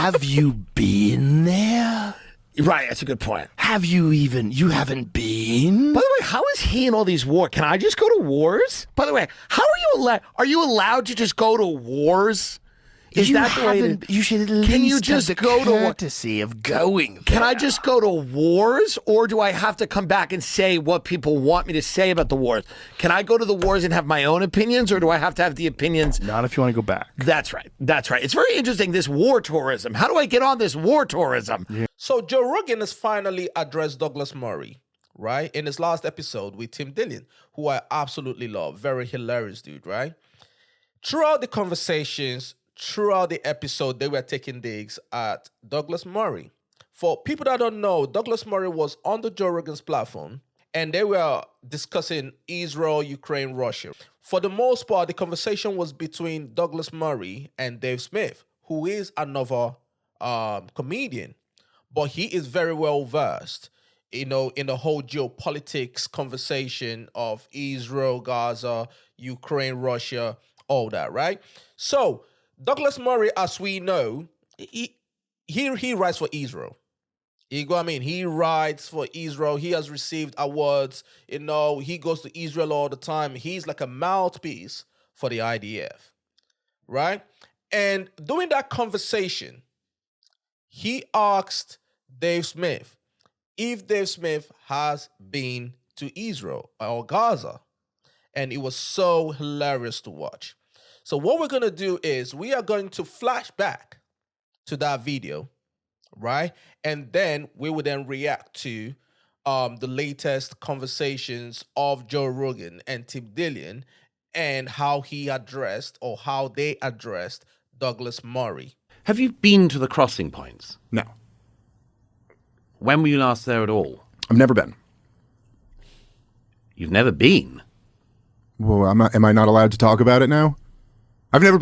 Have you been there? Right, that's a good point. You haven't been? By the way, how is he in all these wars? Can I just go to wars? By the way, how are you allowed to just go to wars? Is that the way you should at least can you just have the go to courtesy of going there. Can I just go to wars, or do I have to come back and say what people want me to say about the wars? Can I go to the wars and have my own opinions, or do I have to have the opinions? Not if you want to go back. That's right. That's right. It's very interesting, this war tourism. How do I get on this war tourism? Yeah. So Joe Rogan has finally addressed Douglas Murray, right? In his last episode with Tim Dillon, who I absolutely love. Very hilarious dude, right? Throughout the conversations, throughout the episode, they were taking digs at Douglas Murray. For people that don't know, Douglas Murray was on the Joe Rogan's platform, and they were discussing Israel, Ukraine, Russia. For the most part, the conversation was between Douglas Murray and Dave Smith, who is another comedian. But he is very well versed, in the whole geopolitics conversation of Israel, Gaza, Ukraine, Russia, all that, right? So Douglas Murray, as we know, he writes for Israel. You know what I mean? He writes for Israel. He has received awards. He goes to Israel all the time. He's like a mouthpiece for the IDF, right? And during that conversation, he asked Dave Smith if Dave Smith has been to Israel or Gaza. And it was so hilarious to watch. So what we're going to do is we are going to flash back to that video, right? And then we will then react to the latest conversations of Joe Rogan and Tim Dillon and how they addressed Douglas Murray. Have you been to the crossing points? No. When were you last there at all? I've never been. You've never been? Well, am I not allowed to talk about it now? Have you ever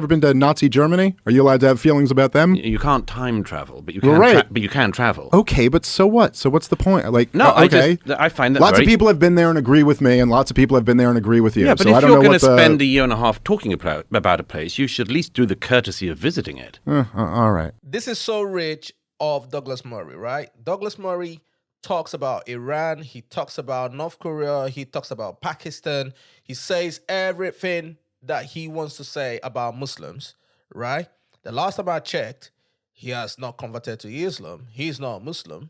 been to Nazi Germany? Are you allowed to have feelings about them? You can't time travel, but you can. Right. But you can travel. Okay, but so what? So what's the point? No, okay. I find that lots of people have been there and agree with me, and lots of people have been there and agree with you. Yeah, but so if I don't you're know going what to spend a year and a half talking about a place, you should at least do the courtesy of visiting it. All right. This is so rich of Douglas Murray, right? Douglas Murray talks about Iran. He talks about North Korea. He talks about Pakistan. He says everything that he wants to say about Muslims, right? The last time I checked, he has not converted to Islam. He's not a Muslim.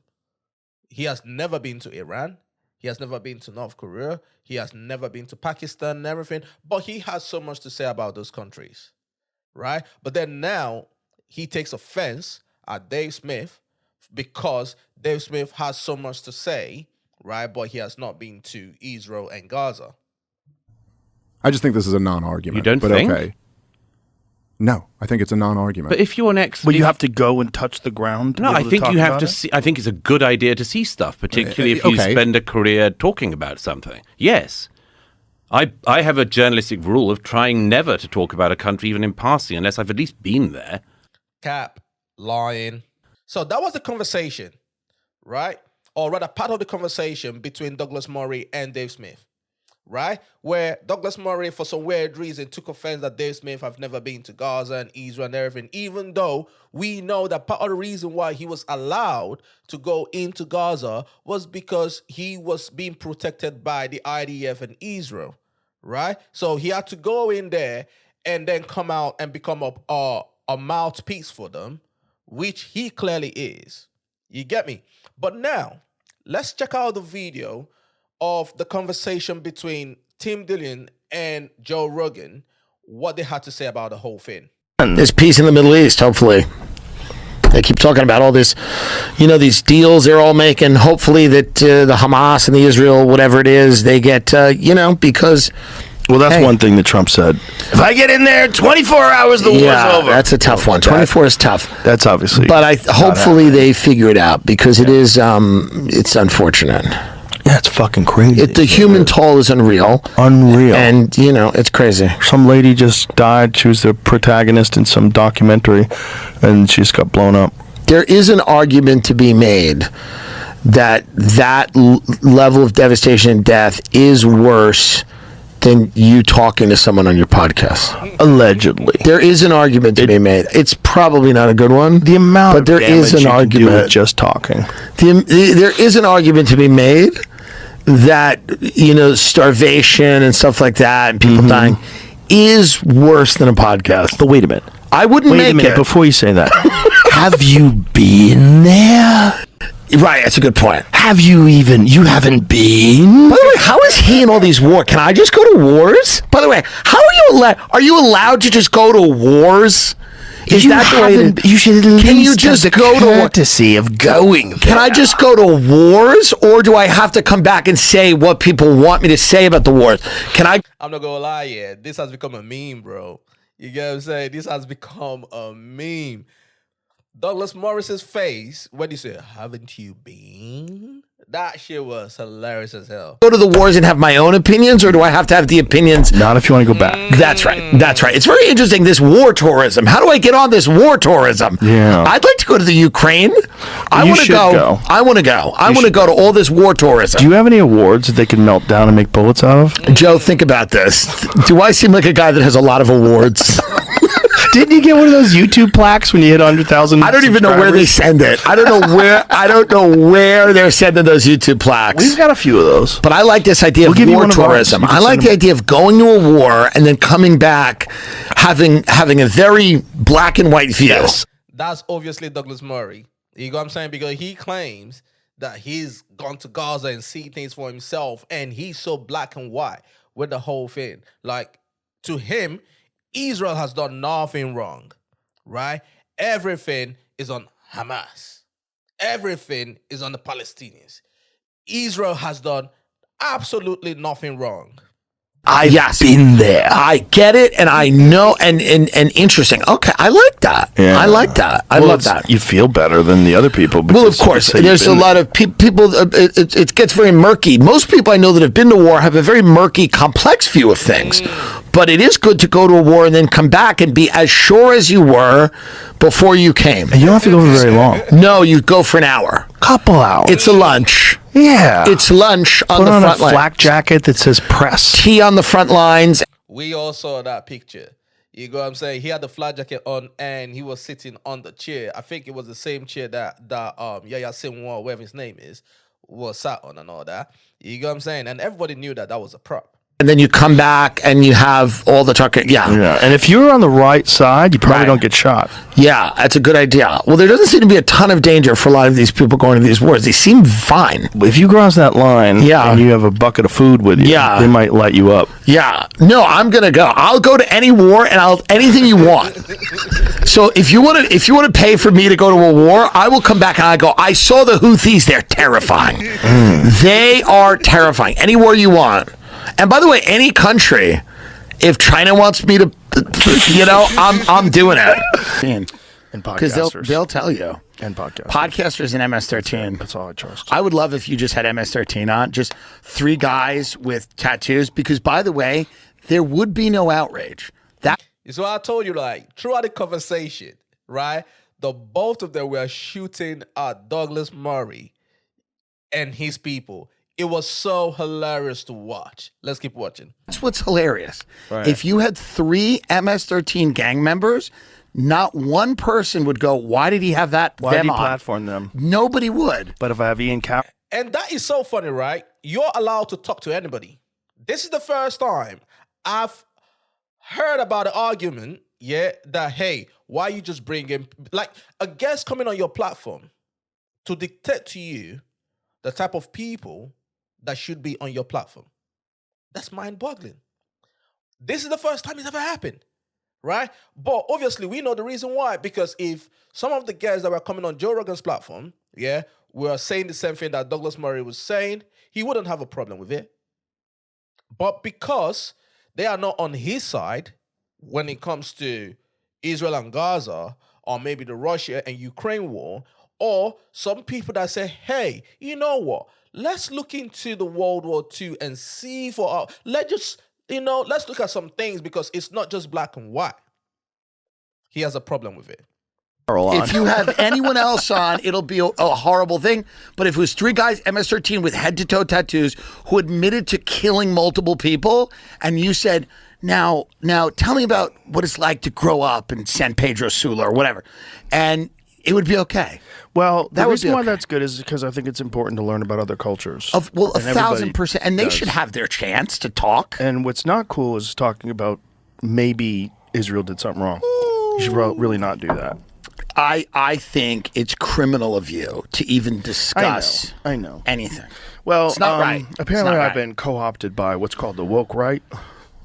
He has never been to Iran. He has never been to North Korea. He has never been to Pakistan and everything. But he has so much to say about those countries, right? But then now he takes offense at Dave Smith because Dave Smith has so much to say, right? But he has not been to Israel and Gaza. I just think this is a non-argument. You don't but think? Okay. No, I think it's a non-argument. But if you're an ex... Well, you have to go and touch the ground? No, I think you have to see... I think it's a good idea to see stuff, particularly if you spend a career talking about something. Yes. I have a journalistic rule of trying never to talk about a country even in passing unless I've at least been there. Cap, lying. So that was the conversation, right? Or rather, part of the conversation between Douglas Murray and Dave Smith, right? Where Douglas Murray, for some weird reason, took offense that Dave Smith have never been to Gaza and Israel and everything, even though we know that part of the reason why he was allowed to go into Gaza was because he was being protected by the IDF and Israel, right? So he had to go in there and then come out and become a mouthpiece for them, which he clearly is. You get me? But now, let's check out the video of the conversation between Tim Dillon and Joe Rogan, what they had to say about the whole thing. There's peace in the Middle East, hopefully. They keep talking about all this, these deals they're all making. Hopefully that the Hamas and the Israel, whatever it is, they get, because... Well, that's one thing that Trump said. If I get in there, 24 hours, the war's over. That's a tough one. 24 is tough. That's obviously... But hopefully they figure it out, because it is, it's unfortunate. Yeah, it's fucking crazy. The human toll is unreal. Unreal. And, it's crazy. Some lady just died. She was the protagonist in some documentary, and she just got blown up. There is an argument to be made that level of devastation and death is worse than you talking to someone on your podcast. Allegedly. There is an argument to be made. It's probably not a good one. The amount but of there damage is an you can do argument with just talking. There is an argument to be made that, you know, starvation and stuff like that and people dying is worse than a podcast. But wait a minute. I wouldn't Wait make a minute it. before you say that. Have you been there? Right, that's a good point. You haven't been? By the way, how is he in all these wars? Can I just go to wars? By the way, how are you allowed to just go to wars? Is that the way you should at least can you just have the go to courtesy of going there. Can I just go to wars, or do I have to come back and say what people want me to say about the wars? I'm not gonna lie, yeah. This has become a meme, bro. You get what I'm saying? This has become a meme. Douglas Morris's face when he said, "Haven't you been?" That shit was hilarious as hell. Go to the wars and have my own opinions, or do I have to have the opinions? Not if you want to go back. That's right. That's right. It's very interesting, this war tourism. How do I get on this war tourism? Yeah. I'd like to go to the Ukraine. I You want to should go. I want to go. I want to go to all this war tourism. Do you have any awards that they can melt down and make bullets out of? Joe, think about this. Do I seem like a guy that has a lot of awards? Didn't you get one of those YouTube plaques when you hit 100,000? I don't even know where they send it. I don't know where they're sending those YouTube plaques. We've got a few of those. But I like this idea of war tourism. I like the idea of going to a war and then coming back having a very black and white view. Yes. That's obviously Douglas Murray. You know what I'm saying? Because he claims that he's gone to Gaza and see things for himself, and he's so black and white with the whole thing. Like, to him, Israel has done nothing wrong, right? Everything is on Hamas. Everything is on the Palestinians. Israel has done absolutely nothing wrong. I've been there. I get it, and I know, and interesting. Okay, I like that. Yeah. I like that. I love that. You feel better than the other people. Well, of course, there's a lot of people. It gets very murky. Most people I know that have been to war have a very murky, complex view of things. But it is good to go to a war and then come back and be as sure as you were before you came. And you don't have to go for very long. No, you go for an hour. Couple hours. It's a lunch. Yeah. It's lunch on Put the on front a line. flak jacket that says press. Tea on the front lines. We all saw that picture. You know what I'm saying? He had the flat jacket on and he was sitting on the chair. I think it was the same chair that Yahya Sinwar, whatever his name is, was sat on and all that. You know what I'm saying? And everybody knew that was a prop. And then you come back and you have all the talking. Yeah. And if you're on the right side, you probably don't get shot. Yeah, that's a good idea. Well, there doesn't seem to be a ton of danger for a lot of these people going to these wars. They seem fine. If you cross that line and you have a bucket of food with you, they might light you up. Yeah. No, I'm going to go. I'll go to any war and anything you want. So if you want to pay for me to go to a war, I will come back and I go, I saw the Houthis. They're terrifying. They are terrifying. Any war you want. And by the way, any country, if China wants me to, I'm doing it. And because podcasters. they'll tell you. And podcasters. Podcasters and MS-13. That's all I trust. I would love if you just had MS-13 on, just 3 guys with tattoos, because by the way, there would be no outrage. So I told you, like, throughout the conversation, right, both of them were shooting at Douglas Murray and his people. It was so hilarious to watch. Let's keep watching. That's what's hilarious. Right. If you had 3 MS-13 gang members, not one person would go, why did he have that? Why did he on? platform them? Nobody would. But if I have Ian Cap. And that is so funny, right? You're allowed to talk to anybody. This is the first time I've heard about the argument, that, hey, why you just bring in, like, a guest coming on your platform to dictate to you the type of people that should be on your platform. That's mind-boggling. This is the first time it's ever happened, right? But obviously, we know the reason why, because if some of the guys that were coming on Joe Rogan's platform, were saying the same thing that Douglas Murray was saying, he wouldn't have a problem with it. But because they are not on his side when it comes to Israel and Gaza, or maybe the Russia and Ukraine war, or some people that say, hey, you know what? Let's look into the World War II and see let's look at some things, because it's not just black and white. He has a problem with it. If you have anyone else on, it'll be a horrible thing. But if it was three guys, MS-13 with head-to-toe tattoos, who admitted to killing multiple people, and you said, now tell me about what it's like to grow up in San Pedro Sula or whatever, and it would be okay. Well, the That would reason be why okay. that's good is because I think it's important to learn about other cultures. Well, And everybody 1,000%. And they does. should have their chance to talk. And what's not cool is talking about maybe Israel did something wrong. You should really not do that. I think it's criminal of you to even discuss I know. anything. Well, It's not right. Apparently, It's not I've right. been co-opted by what's called the woke right.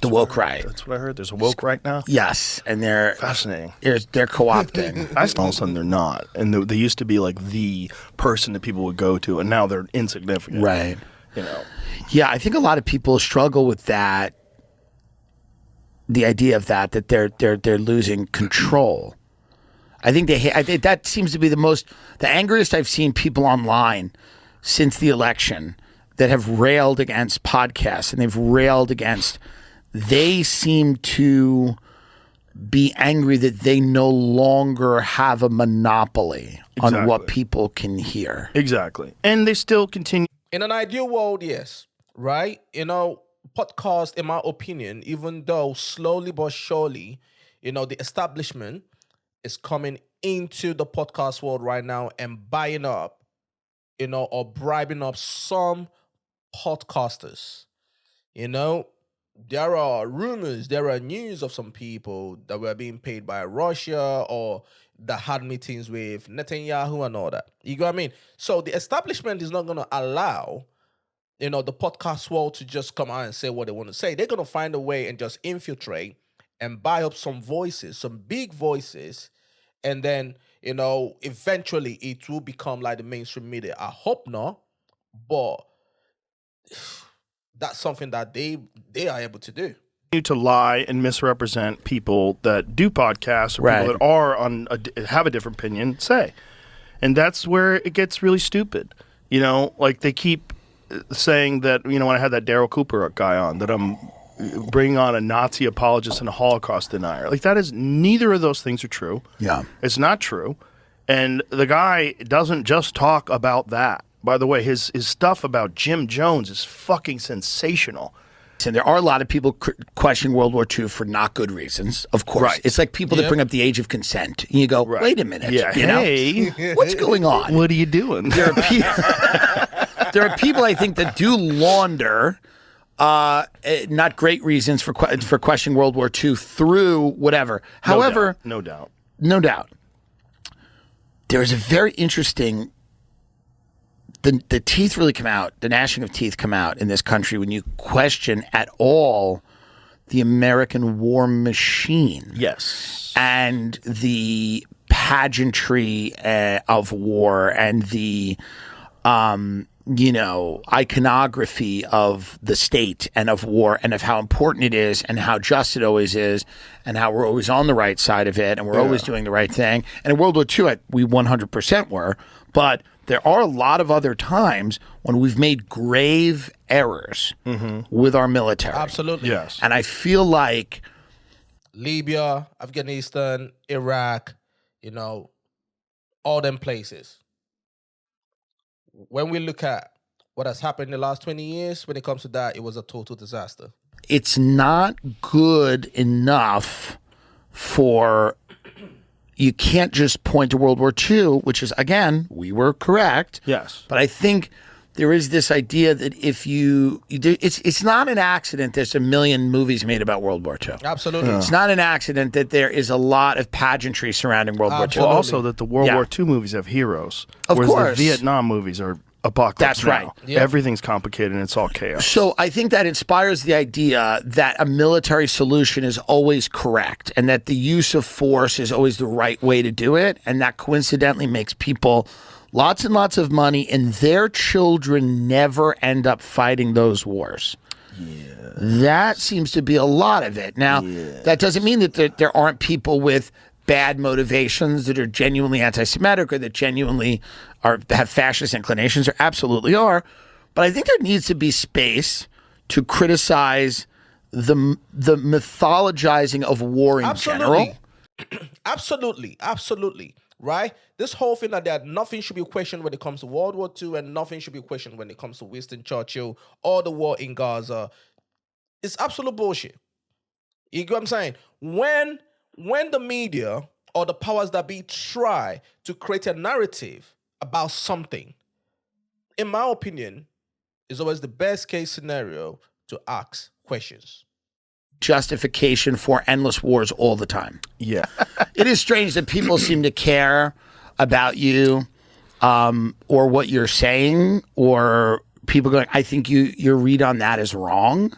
The woke right. That's what I heard. There's a woke right now. Yes, and they're Fascinating. they're co-opting. All of a sudden, they're not, and they used to be like the person that people would go to, and now they're insignificant. Right. You know. Yeah, I think a lot of people struggle with that. The idea of that they're losing control. I think that seems to be the angriest I've seen people online since the election that have railed against podcasts, and they've railed against. They seem to be angry that they no longer have a monopoly on what people can hear. Exactly, and they still continue. In an ideal world, yes, right? You know, podcast, in my opinion, even though slowly but surely, you know, the establishment is coming into the podcast world right now and buying up, you know, or bribing up some podcasters. You know, there are rumors, there are news of some people that were being paid by Russia or that had meetings with Netanyahu and all that. You know what I mean? So the establishment is not going to allow, you know, the podcast world to just come out and say what they want to say. They're going to find a way and just infiltrate and buy up some voices, some big voices, and then, you know, eventually it will become like the mainstream media. I hope not, but that's something that they are able to do. To lie and misrepresent people that do podcasts or people that are have a different opinion say, and that's where it gets really stupid. You know, like they keep saying that, you know, when I had that Daryl Cooper guy on, that I'm bringing on a Nazi apologist and a Holocaust denier. Like, that is, neither of those things are true. Yeah. It's not true. And the guy doesn't just talk about that. By the way, his stuff about Jim Jones is fucking sensational. And there are a lot of people questioning World War II for not good reasons, of course. Right. It's like people that bring up the age of consent. And you go, wait a minute. Yeah, you hey. What's going on? What are you doing? There are people, I think, that do launder not great reasons for questioning World War II through whatever. However, no doubt. There is a very interesting. The teeth really come out, the gnashing of teeth come out in this country when you question at all the American war machine. Yes. And the pageantry of war and the, iconography of the state and of war and of how important it is and how just it always is and how we're always on the right side of it and we're always doing the right thing. And in World War II, we 100% were, but there are a lot of other times when we've made grave errors with our military. Absolutely. Yes. And I feel like Libya, Afghanistan, Iraq, you know, all them places. When we look at what has happened in the last 20 years, when it comes to that, it was a total disaster. it's not good enough for... You can't just point to World War II, which is, again, we were correct. Yes. But I think there is this idea that if it's not an accident there's a million movies made about World War II. Absolutely. It's not an accident that there is a lot of pageantry surrounding World War II. Well, also that the World Yeah. War II movies have heroes. Of whereas course. the Vietnam movies are apocalypse That's now. right. Yeah. Everything's complicated and it's all chaos. So I think that inspires the idea that a military solution is always correct and that the use of force is always the right way to do it. And that coincidentally makes people lots and lots of money and their children never end up fighting those wars. Yeah. That seems to be a lot of it. Now, that doesn't mean that there aren't people with bad motivations that are genuinely anti-Semitic or that genuinely have fascist inclinations. There absolutely are. But I think there needs to be space to criticize the mythologizing of war in general. Absolutely. Absolutely. right? This whole thing that nothing should be questioned when it comes to World War II and nothing should be questioned when it comes to Winston Churchill or the war in Gaza. It's absolute bullshit. You get what I'm saying? When the media or the powers that be try to create a narrative about something, in my opinion, is always the best case scenario to ask questions. Justification for endless wars all the time. Yeah. It is strange that people seem to care about you or what you're saying, or people going, I think your read on that is wrong.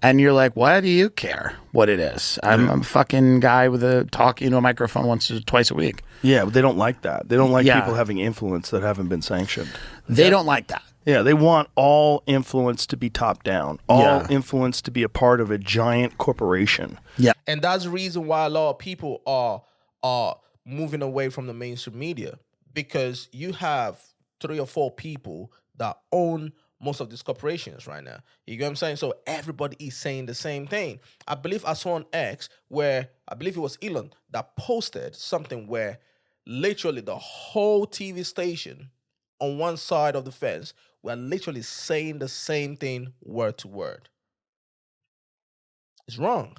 And you're like, why do you care what it is? I'm a fucking guy with a talking to a microphone once or twice a week. Yeah, but they don't like that. They don't like people having influence that haven't been sanctioned. They don't like that. Yeah, they want all influence to be top down, all influence to be a part of a giant corporation. Yeah. And that's the reason why a lot of people are moving away from the mainstream media, because you have 3 or 4 people that own most of these corporations right now. You get what I'm saying? So everybody is saying the same thing. I believe I saw on X where, I believe it was Elon that posted something where literally the whole TV station on one side of the fence were literally saying the same thing word to word. It's wrong.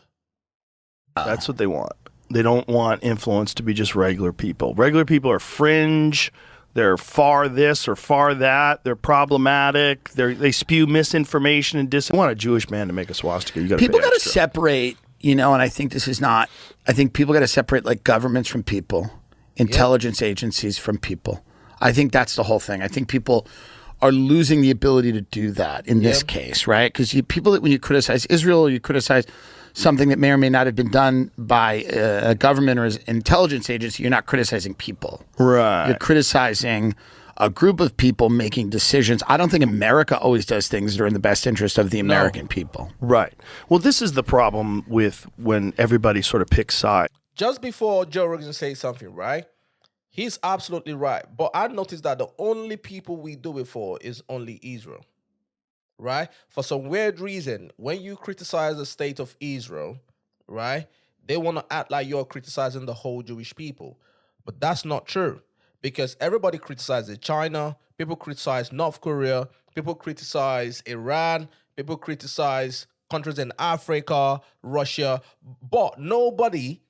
That's what they want. They don't want influence to be just regular people. Regular people are fringe. They're far this or far that. They're problematic. They spew misinformation and dis. You want a Jewish man to make a swastika, you got to. People got to separate, and I think this is not. I think people got to separate like governments from people, intelligence agencies from people. I think that's the whole thing. I think people are losing the ability to do that in this case, right? Because people, when you criticize Israel, or you criticize something that may or may not have been done by a government or an intelligence agency, you're not criticizing people. Right. You're criticizing a group of people making decisions. I don't think America always does things that are in the best interest of the American people. Right. Well, this is the problem with when everybody sort of picks sides. Just before Joe Rogan says something, right? He's absolutely right. But I noticed that the only people we do it for is only Israel. Right? For some weird reason, when you criticize the state of Israel, right, they want to act like you're criticizing the whole Jewish people. But that's not true, because everybody criticizes China, people criticize North Korea, people criticize Iran, people criticize countries in Africa, Russia, but nobody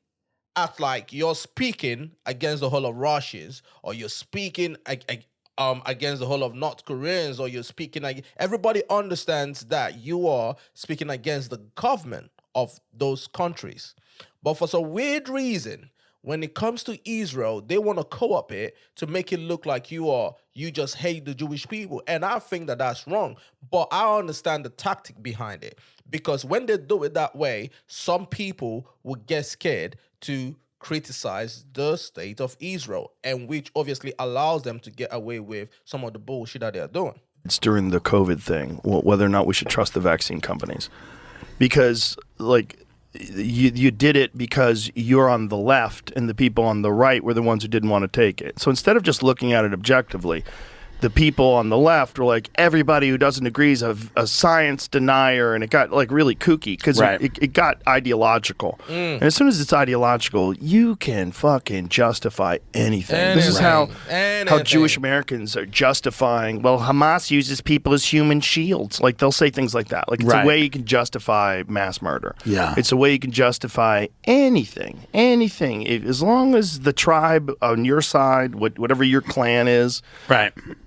act like you're speaking against the whole of Russians, or you're speaking against the whole of North Koreans, or you're speaking everybody understands that you are speaking against the government of those countries. But for some weird reason, when it comes to Israel, they want to co-op it to make it look like you just hate the Jewish people. And I think that that's wrong. But I understand the tactic behind it, because when they do it that way, some people will get scared to criticize the state of Israel, and which obviously allows them to get away with some of the bullshit that they're doing. It's during the COVID thing, whether or not we should trust the vaccine companies. Because, like, you did it because you're on the left and the people on the right were the ones who didn't want to take it. So instead of just looking at it objectively, the people on the left were like, everybody who doesn't agree is a science denier, and it got like really kooky because it got ideological. And as soon as it's ideological, you can fucking justify anything. This is how Jewish Americans are justifying, well, Hamas uses people as human shields. Like, they'll say things like that. Like, it's a way you can justify mass murder. Yeah. It's a way you can justify anything. As long as the tribe on your side, whatever your clan is,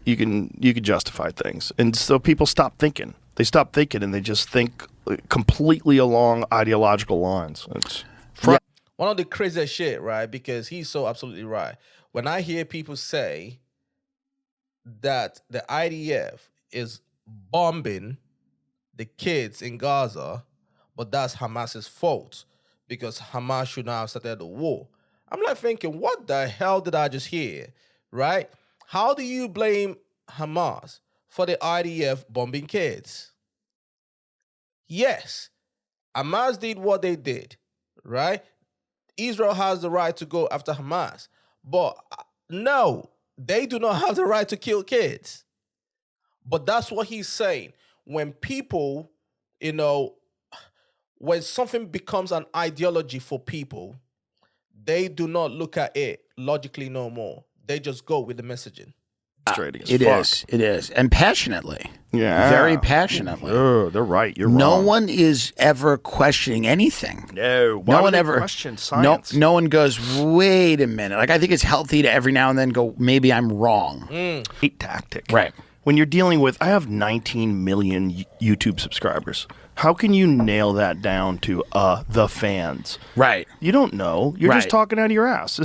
you can justify things. And so people stop thinking. They stop thinking, and they just think completely along ideological lines. It's one of the craziest shit, right? Because he's so absolutely right. When I hear people say that the IDF is bombing the kids in Gaza, but that's Hamas's fault because Hamas should not have started the war, I'm like thinking, what the hell did I just hear, right? How do you blame Hamas for the IDF bombing kids? Yes, Hamas did what they did, right? Israel has the right to go after Hamas. But no, they do not have the right to kill kids. But that's what he's saying. When people, when something becomes an ideology for people, they do not look at it logically no more. They just go with the messaging. It is. And passionately. Yeah. Very passionately. Oh, they're right. You're no wrong. one is ever questioning anything. No. No one ever question science. No one goes, wait a minute. Like, I think it's healthy to every now and then go, maybe I'm wrong. Hate tactic. Right. When you're dealing with, I have 19 million YouTube subscribers. How can you nail that down to the fans? Right. You don't know. You're just talking out of your ass.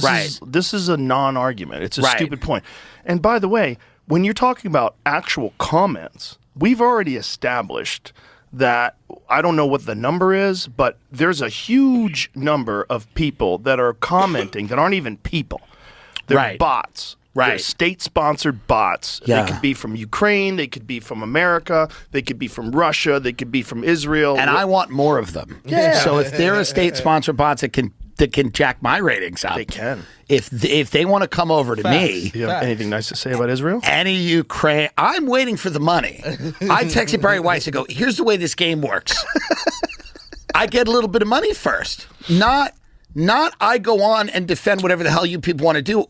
This is a non-argument. It's a stupid point. And by the way, when you're talking about actual comments, we've already established that, I don't know what the number is, but there's a huge number of people that are commenting that aren't even people. They're bots. They're state-sponsored bots. Yeah. They could be from Ukraine. They could be from America. They could be from Russia. They could be from Israel. And I want more of them. Yeah. So if they're a state-sponsored bots that can jack my ratings up. They can. If they want to come over to me. Do you have anything nice to say about Israel? Any Ukraine. I'm waiting for the money. I texted Barry Weiss and go, here's the way this game works. I get a little bit of money first. Not I go on and defend whatever the hell you people want to do.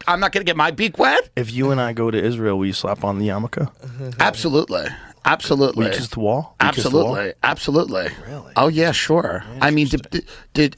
I'm not going to get my beak wet. If you and I go to Israel, will you slap on the yarmulke? Absolutely. Absolutely. Will you kiss the wall? Absolutely. Absolutely. Really? Oh yeah, sure. I mean,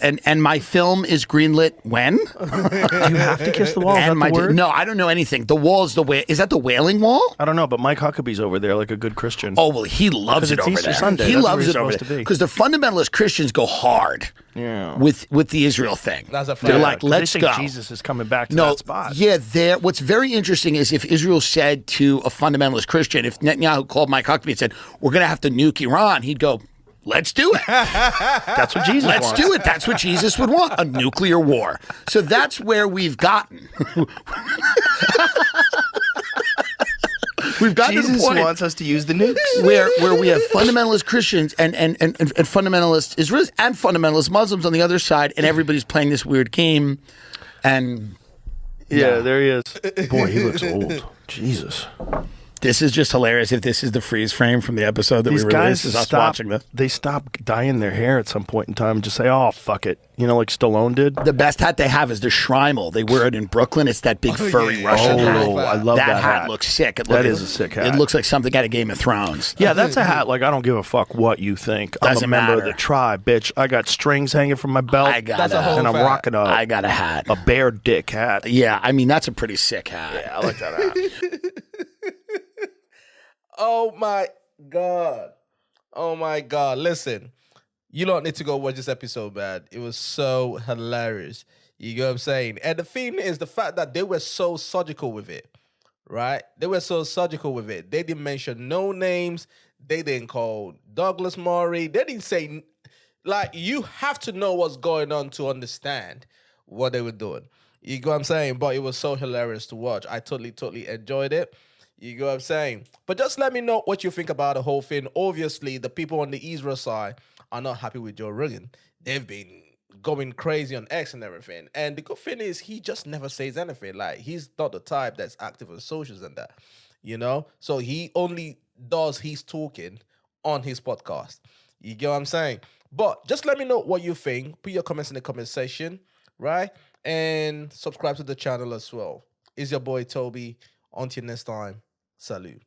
and my film is greenlit when? You have to kiss the wall. And Is that the word? No, I don't know anything. The wall is is that the Wailing Wall? I don't know, but Mike Huckabee's over there like a good Christian. Oh well, he loves it it's over Easter there. Sunday. He That's loves where it over he's there supposed to be. because the fundamentalist Christians go hard. Yeah. With the Israel thing. That's a fact. They're like, 'Cause let's they go. think Jesus is coming back to that spot. Yeah, what's very interesting is if Israel said to a fundamentalist Christian, if Netanyahu called Mike Huckabee and said, we're going to have to nuke Iran, he'd go, let's do it. That's what Jesus Let's wants. do it. That's what Jesus would want, a nuclear war. So that's where we've gotten. We've gotten to the Jesus point wants us to use the nukes. where we have fundamentalist Christians and fundamentalist Israelis and fundamentalist Muslims on the other side, and everybody's playing this weird game. And Yeah, there he is. Boy, he looks old. Jesus. this is just hilarious. If this is the freeze frame from the episode that These we guys released, is us watching this. They stop dyeing their hair at some point in time and just say, oh, fuck it. You know, like Stallone did? The best hat they have is the Schreimel. They wear it in Brooklyn. It's that big furry Russian hat. Oh, I love that hat. Looks sick. That is a sick hat. It looks like something out of Game of Thrones. Yeah, that's a hat. Like, I don't give a fuck what you think. I'm Doesn't a member of matter. the tribe, bitch. I got strings hanging from my belt. I got That's a whole and I'm fact. rocking I got a hat. a bear dick hat. Yeah, I mean, that's a pretty sick hat. Yeah, I like that hat. Oh my God. Oh my God. Listen, you don't need to go watch this episode, man. It was so hilarious. You get what I'm saying? And the thing is the fact that they were so surgical with it, right? They were so surgical with it. They didn't mention no names. They didn't call Douglas Murray. They didn't say, like, you have to know what's going on to understand what they were doing. You get what I'm saying? But it was so hilarious to watch. I totally enjoyed it. You get what I'm saying? But just let me know what you think about the whole thing. Obviously, the people on the Israel side are not happy with Joe Rogan. They've been going crazy on X and everything. And the good thing is he just never says anything. Like, he's not the type that's active on socials and that, you know? So he only does his talking on his podcast. You get what I'm saying? But just let me know what you think. Put your comments in the comment section, right? And subscribe to the channel as well. It's your boy Toby. Until next time, salute.